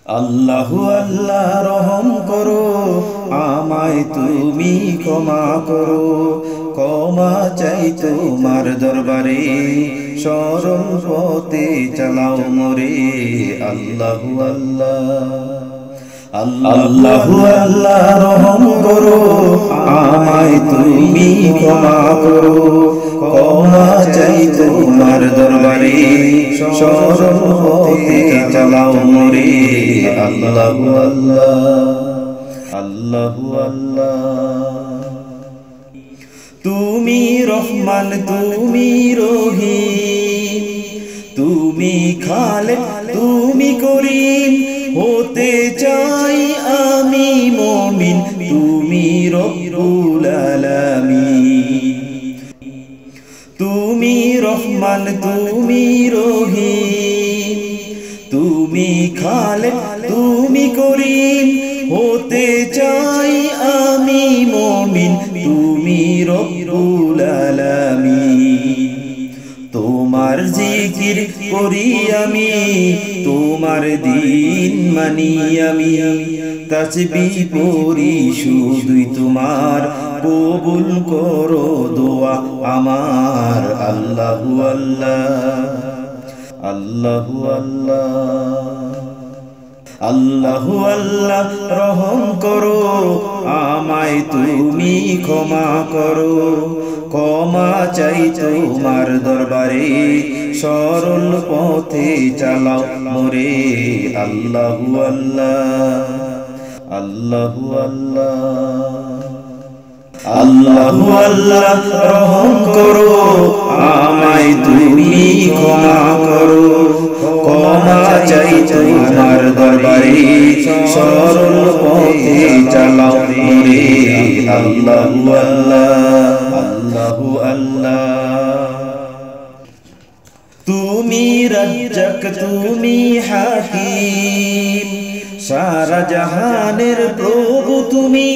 আল্লাহু আল্লাহ রহম করো, আমায় তুমি ক্ষমা করো। ক্ষমা চাই তোমার দরবারে, সরল পথে চালাও মোরে। আল্লাহু আল্লাহ, আল্লাহু আল্লাহ রহম করো, আমায় তুমি ক্ষমা করো। ক্ষমা চাই তোমার দরবারে, সরল পথে চালাও মোরে। আল্লাহু আল্লাহ, আল্লাহু আল্লাহ। তুমি রহমান, তুমি রহিম, তুমি খালেক, তুমি করিম। হতে চাই আমি মুমিন, তুমি রব্বুল আলামিন। তুমি রহমান, তুমি রহিম, তুমি খালেক, তুমি করিম। হতে চাই আমি মুমিন, তুমি রব্বুল আলামিন। তোমার জিকির করি আমি, তোমার দিন মানি আমি। তাসবিহ পড়ি শুধুই তোমার, কবুল করো দোয়া আমার। আল্লাহু আল্লাহ, আল্লাহু আল্লাহ, আল্লাহু আল্লাহ রহম করো, আমায় তুমি ক্ষমা করো। ক্ষমা চাই তোমার দরবারে, সরল পথে চালাও মোরে। আল্লাহু আল্লাহ, আল্লাহু আল্লাহ, আল্লাহু আল্লাহ রহম করো, আমায় তুমি ক্ষমা করো। ক্ষমা চাই তোমার দরবারে, সরল পথে চালাও মোরে। আল্লাহু আল্লাহ, আল্লাহু আল্লাহ। তুমি রাজ্জাক, তুমি হাকীম, সারা জাহানের প্রভু তুমি।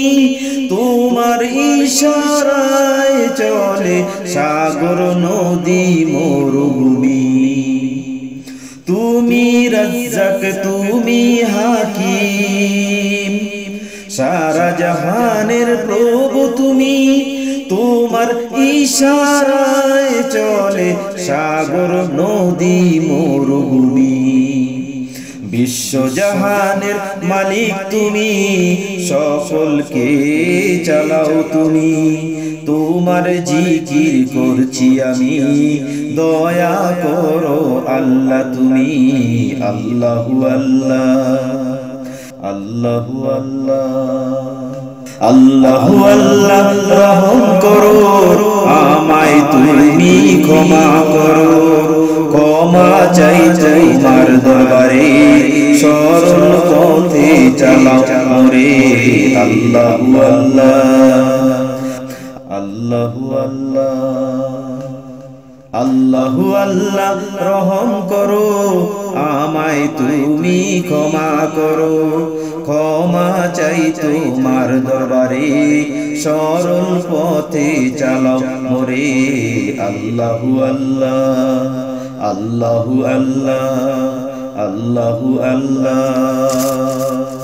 তোমার ইশারায় চলে সাগর নদী মরুভূমি। তুমি রাজ্জাক, তুমি হাকীম, সারা জাহানের প্রভু তুমি। তোমার ইশারায় চলে সাগর নদী মরুভূমি। বিশ্বজাহানের মালিক তুমি, সকলকে চালাও তুমি। তোমার জিকির করছি আমি, দয়া করো আল্লাহ তুমি। আল্লাহু আল্লাহ, আল্লাহু আল্লাহ, আল্লাহু আল্লাহ রহম করো, আমায় তুমি ক্ষমা করো। ক্ষমা চাই তোমার দরবারে, সরল পথে চালাও মোরে। আল্লাহু আল্লাহ, আল্লাহু আল্লাহ, আল্লাহু আল্লাহ রহম করো, আমায় তুমি ক্ষমা করো। ক্ষমা চাই তোমার দরবারে, সরল পথে চালাও মোরে। আল্লাহু আল্লাহ, আল্লাহু আল্লাহ, আল্লাহু আল্লাহ।